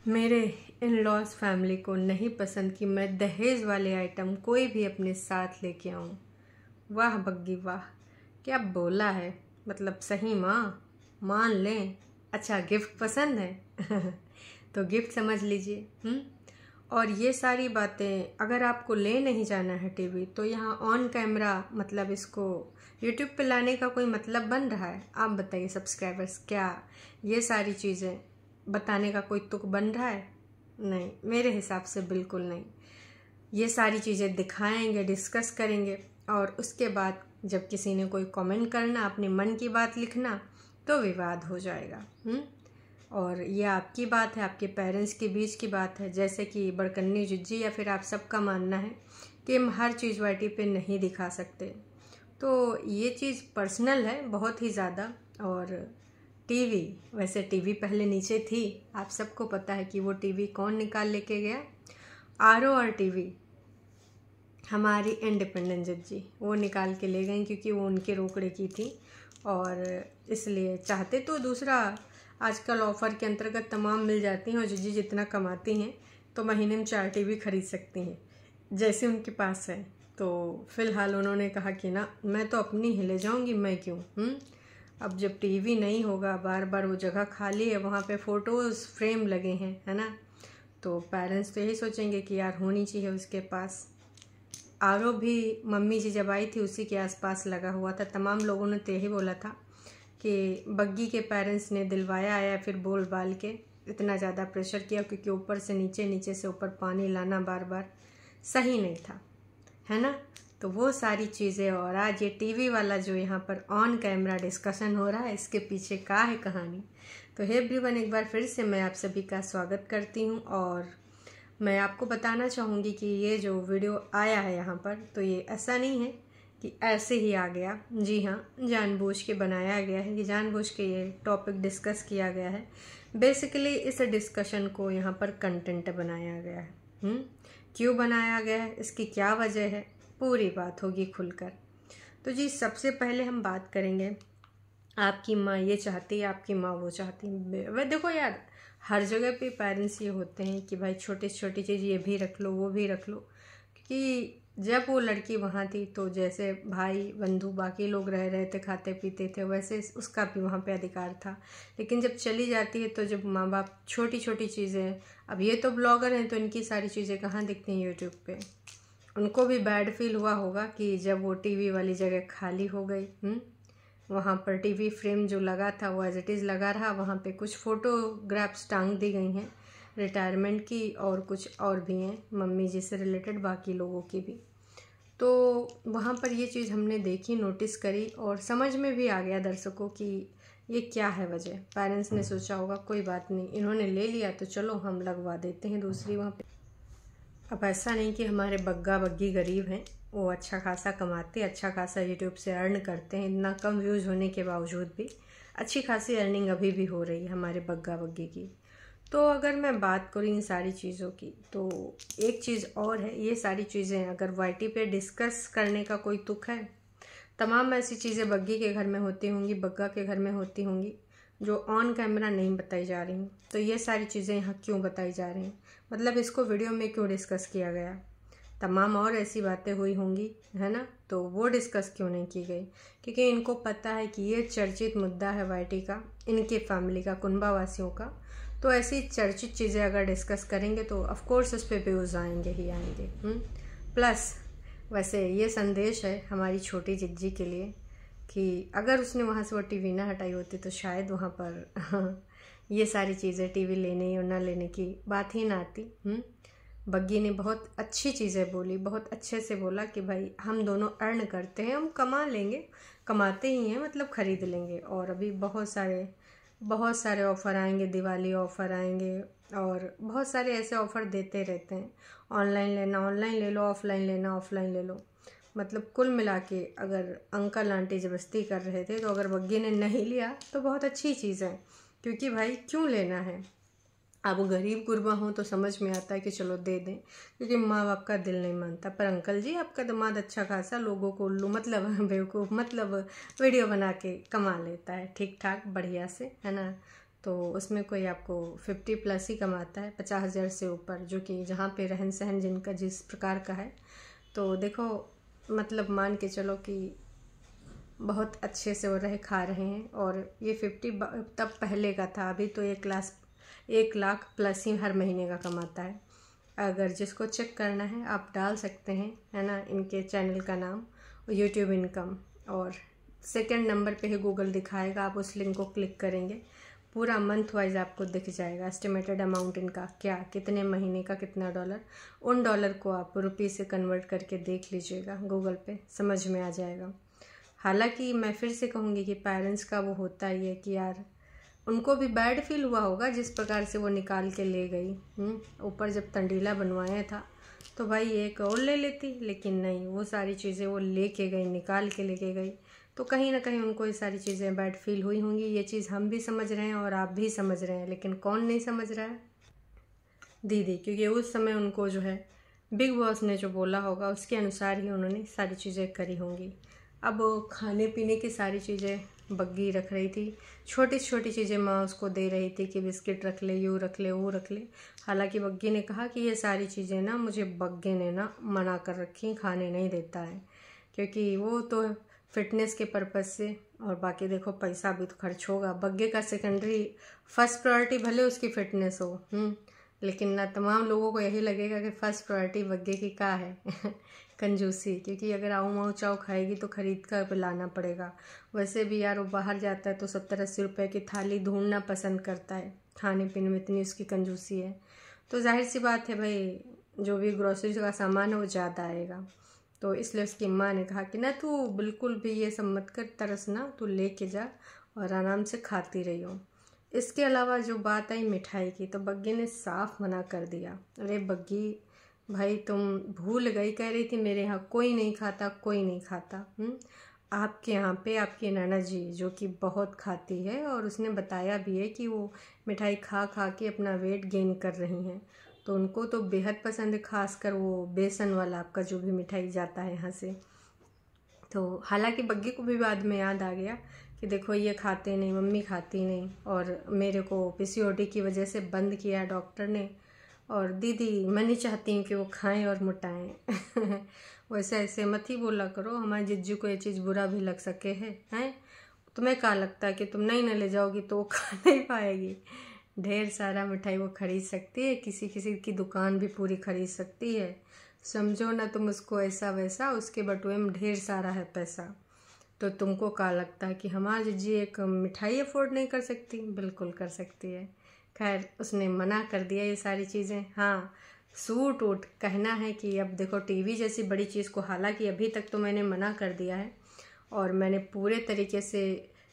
मेरे in laws family को नहीं पसंद कि मैं दहेज वाले आइटम कोई भी अपने साथ लेके आऊँ। वाह बग्गी वाह, क्या बोला है। मतलब सही माँ, मान लें। अच्छा गिफ्ट पसंद है तो गिफ्ट समझ लीजिए। और ये सारी बातें अगर आपको ले नहीं जाना है टीवी, तो यहाँ ऑन कैमरा मतलब इसको यूट्यूब पे लाने का कोई मतलब बन रहा है? आप बताइए सब्सक्राइबर्स, क्या ये सारी चीज़ें बताने का कोई तुक बन रहा है? नहीं, मेरे हिसाब से बिल्कुल नहीं। ये सारी चीज़ें दिखाएंगे, डिस्कस करेंगे, और उसके बाद जब किसी ने कोई कमेंट करना, अपने मन की बात लिखना, तो विवाद हो जाएगा। और ये आपकी बात है, आपके पेरेंट्स के बीच की बात है। जैसे कि बड़कन्नी जिज्जी या फिर आप सबका मानना है कि हम हर चीज़ वाईटी पे नहीं दिखा सकते, तो ये चीज़ पर्सनल है बहुत ही ज़्यादा। और टीवी, वैसे टीवी पहले नीचे थी, आप सबको पता है कि वो टीवी कौन निकाल लेके गया। आरओ और टीवी हमारी इंडिपेंडेंट जज्जी वो निकाल के ले गई, क्योंकि वो उनके रोकड़े की थी। और इसलिए चाहते तो दूसरा आजकल ऑफ़र के अंतर्गत तमाम मिल जाती हैं, और जज्जी जितना कमाती हैं तो महीने में 4 टीवी खरीद सकती हैं जैसे उनके पास है। तो फ़िलहाल उन्होंने कहा कि ना, मैं तो अपनी ही ले जाऊँगी, मैं क्यों। अब जब टीवी नहीं होगा, बार बार वो जगह खाली है, वहाँ पे फ़ोटोज़ फ्रेम लगे हैं, है ना, तो पेरेंट्स तो यही सोचेंगे कि यार होनी चाहिए उसके पास। आरओ भी मम्मी जी जब आई थी उसी के आसपास लगा हुआ था। तमाम लोगों ने तो यही बोला था कि बग्गी के पेरेंट्स ने दिलवाया या फिर बोल बाल के इतना ज़्यादा प्रेशर किया, क्योंकि ऊपर से नीचे, नीचे से ऊपर पानी लाना बार बार सही नहीं था, है ना। तो वो सारी चीज़ें, और आज ये टीवी वाला जो यहाँ पर ऑन कैमरा डिस्कशन हो रहा है, इसके पीछे क्या है कहानी। तो हे एवरीवन, एक बार फिर से मैं आप सभी का स्वागत करती हूँ। और मैं आपको बताना चाहूँगी कि ये जो वीडियो आया है यहाँ पर, तो ये ऐसा नहीं है कि ऐसे ही आ गया। जी हाँ, जानबूझ के बनाया गया है, कि जानबूझ के ये टॉपिक डिस्कस किया गया है। बेसिकली इस डिस्कशन को यहाँ पर कंटेंट बनाया गया है। क्यों बनाया गया है, इसकी क्या वजह है, पूरी बात होगी खुलकर। तो जी, सबसे पहले हम बात करेंगे, आपकी माँ ये चाहती है, आपकी माँ वो चाहती है। वह देखो यार, हर जगह पे पेरेंट्स ये होते हैं कि भाई छोटी छोटी चीज़ ये भी रख लो, वो भी रख लो। क्योंकि जब वो लड़की वहाँ थी, तो जैसे भाई बंधु बाकी लोग रह रहे थे, खाते पीते थे, वैसे उसका भी वहाँ पे अधिकार था। लेकिन जब चली जाती है, तो जब माँ बाप छोटी छोटी चीज़ें, अब ये तो ब्लॉगर हैं तो इनकी सारी चीज़ें कहाँ दिखती हैं यूट्यूब पे। उनको भी बैड फील हुआ होगा कि जब वो टीवी वाली जगह खाली हो गई, वहाँ पर टीवी फ्रेम जो लगा था वो एज इट इज़ लगा रहा। वहाँ पे कुछ फ़ोटोग्राफ्स टांग दी गई हैं रिटायरमेंट की, और कुछ और भी हैं मम्मी जी से रिलेटेड, बाकी लोगों की भी। तो वहाँ पर ये चीज़ हमने देखी, नोटिस करी, और समझ में भी आ गया दर्शकों की ये क्या है वजह। पेरेंट्स ने सोचा होगा कोई बात नहीं, इन्होंने ले लिया तो चलो हम लगवा देते हैं दूसरी वहाँ पे। अब ऐसा नहीं कि हमारे बग्गा बग्गी गरीब हैं, वो अच्छा खासा कमाते, अच्छा खासा यूट्यूब से अर्न करते हैं। इतना कम व्यूज़ होने के बावजूद भी अच्छी खासी अर्निंग अभी भी हो रही है हमारे बग्गा बग्गी की। तो अगर मैं बात करूँ इन सारी चीज़ों की, तो एक चीज़ और है, ये सारी चीज़ें अगर वाईटी पे डिस्कस करने का कोई तुक है, तमाम ऐसी चीज़ें बग्गी के घर में होती होंगी, बग्गा के घर में होती होंगी, जो ऑन कैमरा नहीं बताई जा रही। तो ये सारी चीज़ें यहाँ क्यों बताई जा रही हैं, मतलब इसको वीडियो में क्यों डिस्कस किया गया। तमाम और ऐसी बातें हुई होंगी, है ना, तो वो डिस्कस क्यों नहीं की गई, क्योंकि इनको पता है कि ये चर्चित मुद्दा है वाईटी का, इनके फैमिली का, कुनबा वासियों का। तो ऐसी चर्चित चीज़ें अगर डिस्कस करेंगे तो ऑफकोर्स उस पर व्यूज़ आएंगे ही आएंगे। प्लस वैसे ये संदेश है हमारी छोटी जिज्जी के लिए कि अगर उसने वहाँ से वो टीवी ना हटाई होती, तो शायद वहाँ पर ये सारी चीज़ें टीवी लेने और ना लेने की बात ही ना आती। बग्गी ने बहुत अच्छी चीज़ें बोली, बहुत अच्छे से बोला कि भाई हम दोनों अर्न करते हैं, हम कमा लेंगे, कमाते ही हैं, मतलब ख़रीद लेंगे। और अभी बहुत सारे ऑफ़र आएंगे, दिवाली ऑफ़र आएंगे, और बहुत सारे ऐसे ऑफ़र देते रहते हैं। ऑनलाइन लेना ऑनलाइन ले लो, ऑफ़लाइन लेना ऑफ़लाइन ले लो। मतलब कुल मिला के अगर अंकल आंटी ज़बरदस्ती कर रहे थे, तो अगर बग्गी ने नहीं लिया तो बहुत अच्छी चीज़ है, क्योंकि भाई क्यों लेना है। अब गरीब गुरबा हो तो समझ में आता है कि चलो दे दें, क्योंकि माँ बाप का दिल नहीं मानता। पर अंकल जी, आपका दामाद अच्छा खासा लोगों को उल्लू मतलब बेवकूफ़ मतलब वीडियो बना के कमा लेता है ठीक ठाक बढ़िया से, है ना। तो उसमें कोई आपको 50 प्लस ही कमाता है, 50,000 से ऊपर, जो कि जहाँ पे रहन सहन जिनका जिस प्रकार का है। तो देखो मतलब मान के चलो कि बहुत अच्छे से वो रहे खा रहे हैं। और ये 50 तब पहले का था, अभी तो 1 लाख प्लस ही हर महीने का कमाता है। अगर जिसको चेक करना है आप डाल सकते हैं, है ना, इनके चैनल का नाम यूट्यूब इनकम, और सेकंड नंबर पे ही गूगल दिखाएगा। आप उस लिंक को क्लिक करेंगे, पूरा मंथ वाइज आपको दिख जाएगा एस्टिमेटेड अमाउंट इनका क्या, कितने महीने का कितना डॉलर। उन डॉलर को आप रुपये से कन्वर्ट करके देख लीजिएगा गूगल पे, समझ में आ जाएगा। हालांकि मैं फिर से कहूँगी कि पेरेंट्स का वो होता ही है कि यार उनको भी बैड फील हुआ होगा जिस प्रकार से वो निकाल के ले गई। ऊपर जब तंडीला बनवाया था तो भाई एक और ले लेती, लेकिन नहीं, वो सारी चीज़ें वो लेके गई, निकाल के लेके गई। तो कहीं ना कहीं उनको ये सारी चीज़ें बैड फील हुई होंगी। ये चीज़ हम भी समझ रहे हैं और आप भी समझ रहे हैं, लेकिन कौन नहीं समझ रहा है? दीदी, क्योंकि उस समय उनको जो है बिग बॉस ने जो बोला होगा उसके अनुसार ही उन्होंने सारी चीज़ें करी होंगी। अब खाने पीने की सारी चीज़ें बग्गी रख रही थी, छोटी छोटी चीज़ें माँ उसको दे रही थी कि बिस्किट रख ले, यूँ रख ले, वो रख ले। हालांकि बग्गी ने कहा कि ये सारी चीज़ें ना मुझे बग्गे ने ना मना कर रखी, खाने नहीं देता है, क्योंकि वो तो फिटनेस के पर्पज़ से, और बाकी देखो पैसा भी तो खर्च होगा। बग्गे का सेकेंडरी, फर्स्ट प्रायोरिटी भले उसकी फिटनेस हो, लेकिन ना तमाम लोगों को यही लगेगा कि फर्स्ट प्रायोरिटी बग्गे की क्या है कंजूसी, क्योंकि अगर आऊ माऊ चाव खाएगी तो खरीद कर लाना पड़ेगा। वैसे भी यार वो बाहर जाता है तो 70-80 रुपए की थाली ढूंढना पसंद करता है, खाने पीने में इतनी उसकी कंजूसी है। तो जाहिर सी बात है भाई, जो भी ग्रोसरी का सामान है वो ज़्यादा आएगा। तो इसलिए उसकी माँ ने कहा कि ना तू बिल्कुल भी ये सब मत कर, तरसना, तू लेके जा और आराम से खाती रही हो। इसके अलावा जो बात आई मिठाई की, तो बग्गी ने साफ मना कर दिया। अरे बग्गी भाई, तुम भूल गई, कह रही थी मेरे यहाँ कोई नहीं खाता, कोई नहीं खाता। आपके यहाँ पे आपकी नाना जी जो कि बहुत खाती है, और उसने बताया भी है कि वो मिठाई खा खा के अपना वेट गेन कर रही हैं। तो उनको तो बेहद पसंद है, खासकर वो बेसन वाला आपका जो भी मिठाई जाता है यहाँ से। तो हालांकि बग्गी को भी बाद में याद आ गया कि देखो ये खाते नहीं, मम्मी खाती नहीं, और मेरे को पीसीओडी की वजह से बंद किया डॉक्टर ने, और दीदी मैं नहीं चाहती हूँ कि वो खाएं और मोटाएं वैसे ऐसे मत ही बोला करो, हमारे जिज्जू को ये चीज़ बुरा भी लग सके हैं। तुम्हें क्या लगता है कि तुम नहीं न ले जाओगी तो वो खा नहीं पाएगी? ढेर सारा मिठाई वो खरीद सकती है, किसी किसी की दुकान भी पूरी खरीद सकती है। समझो ना तुम उसको ऐसा वैसा, उसके बटुए में ढेर सारा है पैसा। तो तुमको क्या लगता है कि हमारी जिज्जी एक मिठाई अफोर्ड नहीं कर सकती? बिल्कुल कर सकती है। खैर उसने मना कर दिया ये सारी चीज़ें। हाँ, सूट वूट कहना है कि अब देखो टीवी जैसी बड़ी चीज़ को, हालांकि अभी तक तो मैंने मना कर दिया है और मैंने पूरे तरीके से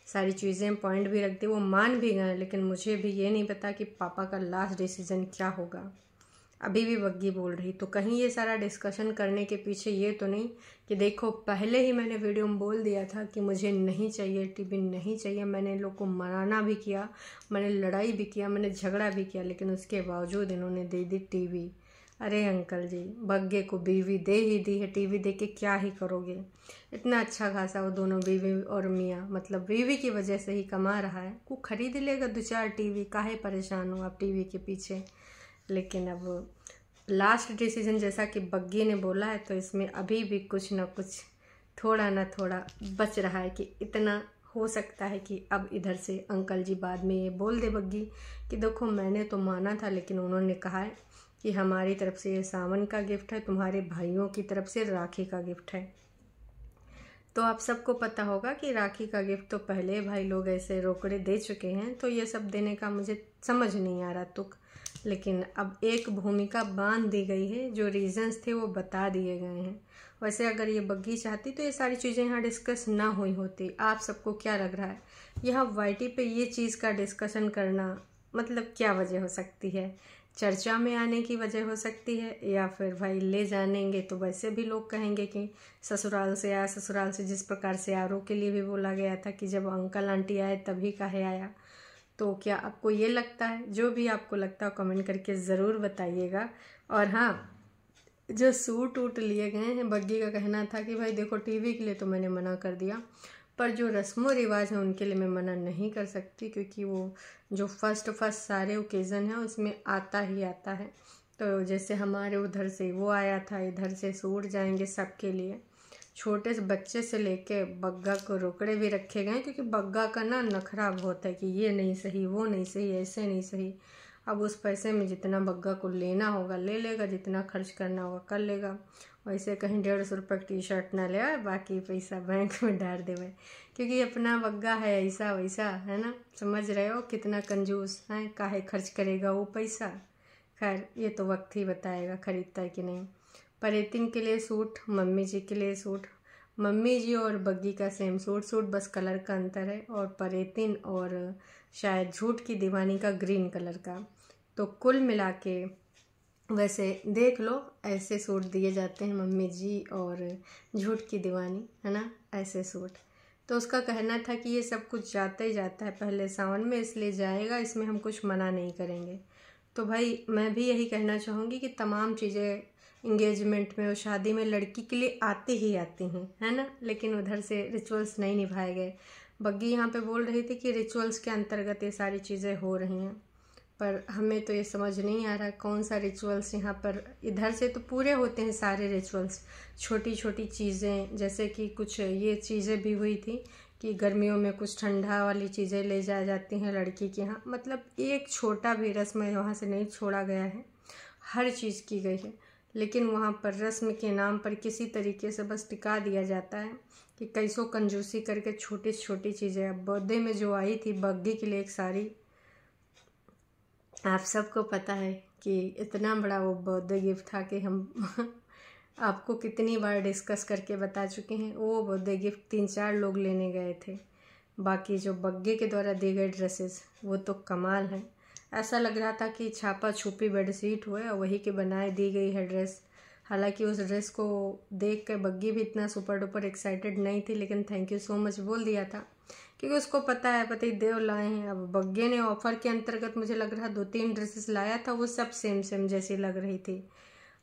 सारी चीज़ें पॉइंट भी रख दी, वो मान भी गए, लेकिन मुझे भी ये नहीं पता कि पापा का लास्ट डिसीजन क्या होगा। अभी भी बग्गी बोल रही, तो कहीं ये सारा डिस्कशन करने के पीछे ये तो नहीं कि देखो पहले ही मैंने वीडियो में बोल दिया था कि मुझे नहीं चाहिए, टीवी नहीं चाहिए। मैंने लोग को मनाना भी किया, मैंने लड़ाई भी किया, मैंने झगड़ा भी किया, लेकिन उसके बावजूद इन्होंने दे दी टीवी। अरे अंकल जी, बग्गे को बीवी दे ही दी है, टीवी दे के क्या ही करोगे? इतना अच्छा खासा वो दोनों बीवी और मियाँ, मतलब बीवी की वजह से ही कमा रहा है, वो खरीद लेगा 2-4 टीवी, काहे परेशान हो आप टीवी के पीछे? लेकिन अब लास्ट डिसीजन जैसा कि बग्गी ने बोला है, तो इसमें अभी भी कुछ ना कुछ, थोड़ा ना थोड़ा बच रहा है कि इतना हो सकता है कि अब इधर से अंकल जी बाद में ये बोल दे बग्गी कि देखो मैंने तो माना था, लेकिन उन्होंने कहा है कि हमारी तरफ से ये सावन का गिफ्ट है, तुम्हारे भाइयों की तरफ से राखी का गिफ्ट है। तो आप सबको पता होगा कि राखी का गिफ्ट तो पहले भाई लोग ऐसे रोकड़े दे चुके हैं, तो ये सब देने का मुझे समझ नहीं आ रहा तुक। लेकिन अब एक भूमिका बांध दी गई है, जो रीजंस थे वो बता दिए गए हैं। वैसे अगर ये बग्गी चाहती तो ये सारी चीज़ें यहाँ डिस्कस ना हुई होती। आप सबको क्या लग रहा है, यहाँ वाईटी पे ये चीज़ का डिस्कशन करना मतलब क्या वजह हो सकती है? चर्चा में आने की वजह हो सकती है, या फिर भाई ले जानेंगे तो वैसे भी लोग कहेंगे कि ससुराल से आया, ससुराल से जिस प्रकार से आरों के लिए भी बोला गया था कि जब अंकल आंटी आए तभी काहे आया। तो क्या आपको ये लगता है? जो भी आपको लगता है कमेंट करके ज़रूर बताइएगा। और हाँ, जो सूट वूट लिए गए हैं, बग्गी का कहना था कि भाई देखो टीवी के लिए तो मैंने मना कर दिया, पर जो रस्मों रिवाज हैं उनके लिए मैं मना नहीं कर सकती, क्योंकि वो जो फर्स्ट सारे ओकेज़न हैं उसमें आता ही आता है। तो जैसे हमारे उधर से वो आया था, इधर से सूट जाएंगे सबके लिए। छोटे से बच्चे से लेके बग्गा को रोकड़े भी रखे गए, क्योंकि बग्गा का ना नखरा बहुत है कि ये नहीं सही, वो नहीं सही, ऐसे नहीं सही। अब उस पैसे में जितना बग्गा को लेना होगा ले लेगा, जितना खर्च करना होगा कर लेगा। वैसे कहीं 150 रुपये की टी शर्ट ना ले आए, बाकी पैसा बैंक में डाल देवे, क्योंकि अपना बग्गा है ऐसा वैसा, है ना। समझ रहे हो कितना कंजूस है, काहे खर्च करेगा वो पैसा। खैर ये तो वक्त ही बताएगा खरीदता है कि नहीं। परेतिन के लिए सूट, मम्मी जी के लिए सूट। मम्मी जी और बग्गी का सेम सूट बस कलर का अंतर है, और परेतिन और शायद झूठ की दीवानी का ग्रीन कलर का। तो कुल मिला के वैसे देख लो ऐसे सूट दिए जाते हैं मम्मी जी और झूठ की दीवानी, है ना, ऐसे सूट। तो उसका कहना था कि ये सब कुछ जाता ही जाता है पहले सावन में, इसलिए जाएगा, इसमें हम कुछ मना नहीं करेंगे। तो भाई मैं भी यही कहना चाहूँगी कि तमाम चीज़ें इंगेजमेंट में और शादी में लड़की के लिए आती ही आती हैं, है ना, लेकिन उधर से रिचुअल्स नहीं निभाए गए। बग्गी यहाँ पे बोल रही थी कि रिचुअल्स के अंतर्गत ये सारी चीज़ें हो रही हैं, पर हमें तो ये समझ नहीं आ रहा कौन सा रिचुअल्स यहाँ पर। इधर से तो पूरे होते हैं सारे रिचुअल्स, छोटी छोटी चीज़ें, जैसे कि कुछ ये चीज़ें भी हुई थी कि गर्मियों में कुछ ठंडा वाली चीज़ें ले जा जाती हैं लड़की के यहाँ। मतलब एक छोटा भी रस्म वहाँ से नहीं छोड़ा गया है, हर चीज़ की गई है। लेकिन वहाँ पर रस्म के नाम पर किसी तरीके से बस टिका दिया जाता है कि कैसो कंजूसी करके छोटी छोटी चीज़ें। अब बर्थडे में जो आई थी बग्गी के लिए एक साड़ी, आप सबको पता है कि इतना बड़ा वो बर्थडे गिफ्ट था कि हम आपको कितनी बार डिस्कस करके बता चुके हैं। वो बर्थडे गिफ्ट 3-4 लोग लेने गए थे। बाकी जो बग्गे के द्वारा दी गई ड्रेसेस वो तो कमाल है। ऐसा लग रहा था कि छापा छुपी बेडशीट हुए और वही के बनाए दी गई है ड्रेस। हालांकि उस ड्रेस को देख कर बग्गी भी इतना सुपर डुपर एक्साइटेड नहीं थी, लेकिन थैंक यू सो मच बोल दिया था, क्योंकि उसको पता है पति देव लाए हैं। अब बग्गे ने ऑफर के अंतर्गत मुझे लग रहा 2-3 ड्रेसेस लाया था, वो सब सेम सेम जैसी लग रही थी।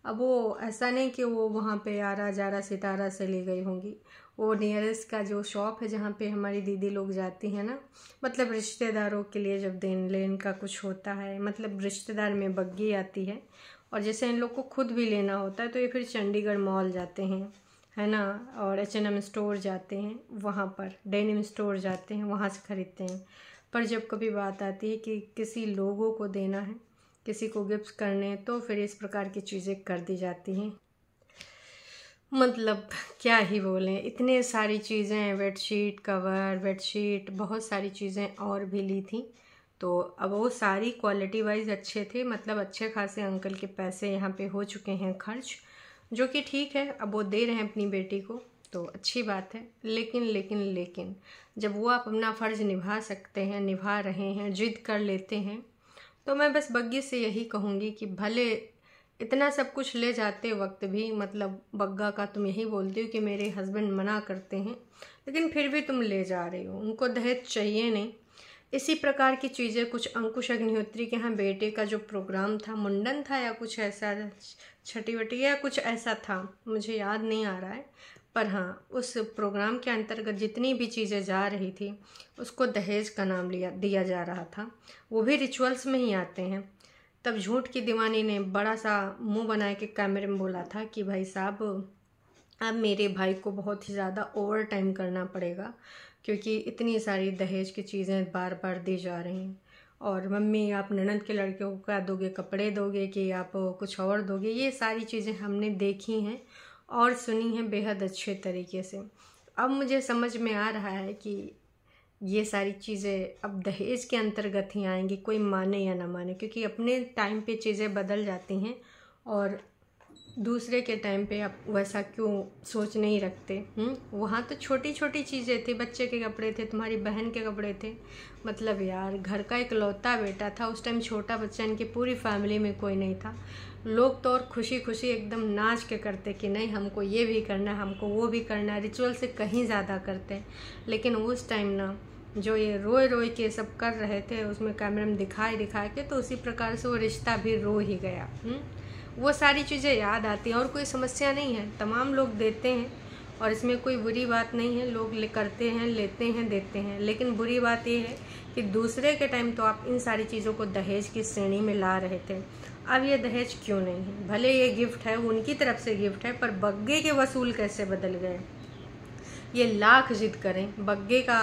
अब वो ऐसा नहीं कि वो वहाँ पे आरा जारा सितारा से ली गई होंगी, वो नियरेस्ट का जो शॉप है जहाँ पे हमारी दीदी लोग जाती हैं ना, मतलब रिश्तेदारों के लिए जब देन लेन का कुछ होता है, मतलब रिश्तेदार में बग्गी आती है। और जैसे इन लोग को खुद भी लेना होता है तो ये फिर चंडीगढ़ मॉल जाते हैं, है ना, और H&M स्टोर जाते हैं, वहाँ पर डेनिम स्टोर जाते हैं, वहाँ से ख़रीदते हैं। पर जब कभी बात आती है कि किसी लोगों को देना है, किसी को गिफ्ट करने, तो फिर इस प्रकार की चीज़ें कर दी जाती हैं। मतलब क्या ही बोलें, इतने सारी चीज़ें, बेडशीट कवर, बेडशीट, बहुत सारी चीज़ें और भी ली थी। तो अब वो सारी क्वालिटी वाइज अच्छे थे, मतलब अच्छे खासे अंकल के पैसे यहाँ पे हो चुके हैं खर्च, जो कि ठीक है। अब वो दे रहे हैं अपनी बेटी को तो अच्छी बात है। लेकिन जब वो आप अपना फ़र्ज़ निभा सकते हैं, निभा रहे हैं, जिद कर लेते हैं, तो मैं बस बग्गी से यही कहूँगी कि भले इतना सब कुछ ले जाते वक्त भी, मतलब बग्गा का तुम यही बोलती हो कि मेरे हस्बैंड मना करते हैं, लेकिन फिर भी तुम ले जा रही हो, उनको दहेज चाहिए नहीं। इसी प्रकार की चीज़ें कुछ अंकुश अग्निहोत्री के यहाँ बेटे का जो प्रोग्राम था, मुंडन था या कुछ ऐसा, छठी वटी या कुछ ऐसा था, मुझे याद नहीं आ रहा है, पर हाँ उस प्रोग्राम के अंतर्गत जितनी भी चीज़ें जा रही थी उसको दहेज का नाम दिया जा रहा था, वो भी रिचुअल्स में ही आते हैं। तब झूठ की दीवानी ने बड़ा सा मुंह बना के कैमरे में बोला था कि भाई साहब अब मेरे भाई को बहुत ही ज़्यादा ओवर टाइम करना पड़ेगा, क्योंकि इतनी सारी दहेज की चीज़ें बार बार दी जा रही हैं। और मम्मी आप ननद के लड़के को क्या दोगे, कपड़े दोगे कि आप कुछ और दोगे, ये सारी चीज़ें हमने देखी हैं और सुनी हैं बेहद अच्छे तरीके से। अब मुझे समझ में आ रहा है कि ये सारी चीज़ें अब दहेज के अंतर्गत ही आएंगी, कोई माने या ना माने, क्योंकि अपने टाइम पे चीज़ें बदल जाती हैं और दूसरे के टाइम पे आप वैसा क्यों सोच नहीं रखते। वहाँ तो छोटी छोटी चीज़ें थी, बच्चे के कपड़े थे, तुम्हारी बहन के कपड़े थे, मतलब यार घर का इकलौता बेटा था उस टाइम, छोटा बच्चा, इनकी पूरी फैमिली में कोई नहीं था। लोग तो और खुशी खुशी एकदम नाच के करते कि नहीं हमको ये भी करना है, हमको वो भी करना है, रिचुअल से कहीं ज़्यादा करते हैं। लेकिन उस टाइम ना जो ये रोए रोए के सब कर रहे थे, उसमें कैमरे में दिखा के, तो उसी प्रकार से वो रिश्ता भी रो ही गया। वो सारी चीज़ें याद आती हैं और कोई समस्या नहीं है, तमाम लोग देते हैं और इसमें कोई बुरी बात नहीं है, लोग करते हैं, लेते हैं, देते हैं। लेकिन बुरी बात ये है कि दूसरे के टाइम तो आप इन सारी चीज़ों को दहेज की श्रेणी में ला रहे थे, अब ये दहेज क्यों नहीं है? भले ये गिफ्ट है, उनकी तरफ से गिफ्ट है, पर बग्गे के वसूल कैसे बदल गए? ये लाख जिद करें, बग्गे का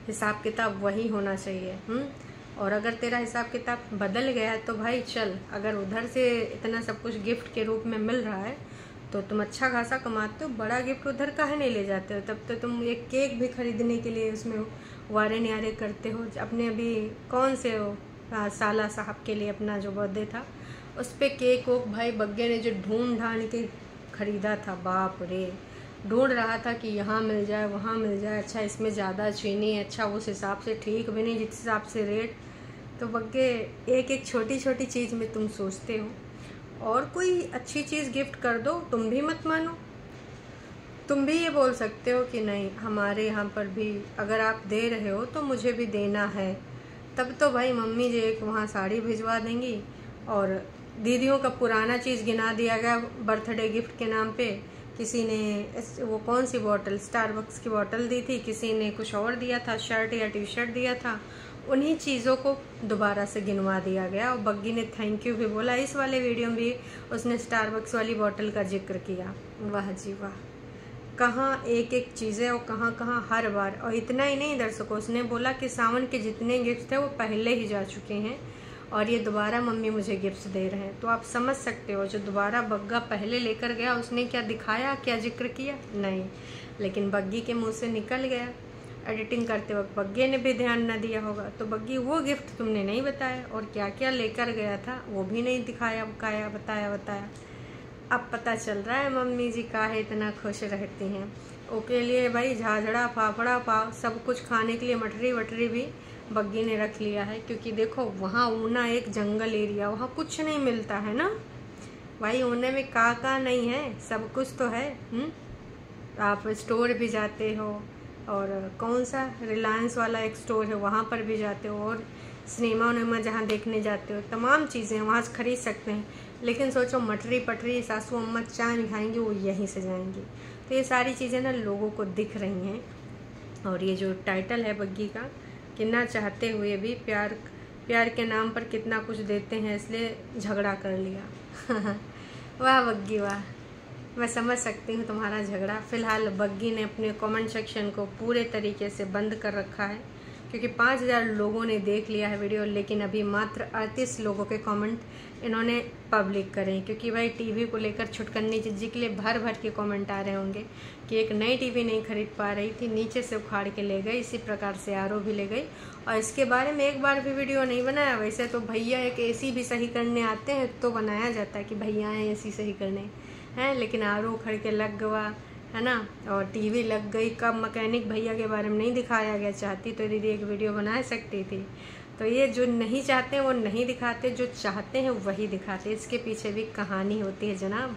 हिसाब किताब वही होना चाहिए। और अगर तेरा हिसाब किताब बदल गया है तो भाई चल, अगर उधर से इतना सब कुछ गिफ्ट के रूप में मिल रहा है तो तुम अच्छा खासा कमाते हो, बड़ा गिफ्ट उधर काहे नहीं ले जाते हो? तब तो तुम एक केक भी खरीदने के लिए उसमें वारे न्यारे करते हो। अपने अभी कौन से हो साला साहब के लिए अपना जो बर्थडे था उस पर केक वो भाई बग्गे ने जो ढूंढ ढांड के खरीदा था, बाप रे, ढूंढ रहा था कि यहाँ मिल जाए वहाँ मिल जाए, अच्छा इसमें ज़्यादा चीनी है, अच्छा उस हिसाब से ठीक भी नहीं जिस हिसाब से रेट। तो बग्गे एक एक छोटी छोटी चीज़ में तुम सोचते हो, और कोई अच्छी चीज़ गिफ्ट कर दो तुम भी मत मानो। तुम भी ये बोल सकते हो कि नहीं, हमारे यहाँ पर भी अगर आप दे रहे हो तो मुझे भी देना है। तब तो भाई मम्मी जी एक वहाँ साड़ी भिजवा देंगी, और दीदियों का पुराना चीज़ गिना दिया गया बर्थडे गिफ्ट के नाम पे। किसी ने वो कौन सी बॉटल, स्टारबक्स की बॉटल दी थी, किसी ने कुछ और दिया था, शर्ट या टी शर्ट दिया था, उन्हीं चीज़ों को दोबारा से गिनवा दिया गया। और बग्गी ने थैंक यू भी बोला, इस वाले वीडियो में भी उसने स्टारबक्स वाली बॉटल का जिक्र किया। वाह जी वाह, कहाँ एक एक चीज़ें और कहाँ कहाँ हर बार। और इतना ही नहीं दर्शकों, उसने बोला कि सावन के जितने गिफ्ट थे वो पहले ही जा चुके हैं और ये दोबारा मम्मी मुझे गिफ्ट्स दे रहे हैं। तो आप समझ सकते हो, जो दोबारा बग्गा पहले लेकर गया उसने क्या दिखाया, क्या जिक्र किया? नहीं, लेकिन बग्गी के मुंह से निकल गया। एडिटिंग करते वक्त बग्गे ने भी ध्यान न दिया होगा। तो बग्गी वो गिफ्ट तुमने नहीं बताया, और क्या क्या लेकर गया था वो भी नहीं दिखाया, बताया। अब पता चल रहा है मम्मी जी काहे इतना खुश रहती हैं। ओके लिए भाई झाझड़ा फाफड़ा पाव सब कुछ खाने के लिए मटरी वटरी भी बग्गी ने रख लिया है, क्योंकि देखो वहाँ ऊना एक जंगल एरिया, वहाँ कुछ नहीं मिलता है ना भाई। ऊने में का नहीं है, सब कुछ तो है। आप स्टोर भी जाते हो, और कौन सा रिलायंस वाला एक स्टोर है वहाँ पर भी जाते हो, और सिनेमा उनेमा जहाँ देखने जाते हो, तमाम चीज़ें वहाँ से खरीद सकते हैं। लेकिन सोचो मटरी पटरी सासू अम्मा चाय नहीं खाएंगी, वो यहीं से जाएंगी। तो ये सारी चीज़ें ना लोगों को दिख रही हैं। और ये जो टाइटल है बग्गी का कि ना चाहते हुए भी प्यार के नाम पर कितना कुछ देते हैं, इसलिए झगड़ा कर लिया। वाह बग्गी वाह, मैं समझ सकती हूँ तुम्हारा झगड़ा। फिलहाल बग्गी ने अपने कमेंट सेक्शन को पूरे तरीके से बंद कर रखा है, क्योंकि 5000 लोगों ने देख लिया है वीडियो, लेकिन अभी मात्र 38 लोगों के कमेंट इन्होंने पब्लिक करें। क्योंकि भाई टीवी को लेकर छुटकन्नी जिज्जी के लिए भर भर के कमेंट आ रहे होंगे कि एक नई टीवी नहीं खरीद पा रही थी, नीचे से उखाड़ के ले गई, इसी प्रकार से आरओ भी ले गई, और इसके बारे में एक बार भी वीडियो नहीं बनाया। वैसे तो भैया एक एसी भी सही करने आते हैं तो बनाया जाता है कि भैया आए एसी सही करने हैं, लेकिन आरओ उखड़ के लग गया है ना, और टीवी लग गई। कब मैकेनिक भैया के बारे में नहीं दिखाया गया, चाहती तो दीदी एक वीडियो बना सकती थी। तो ये जो नहीं चाहते हैं वो नहीं दिखाते, जो चाहते हैं वही दिखाते। इसके पीछे भी कहानी होती है जनाब।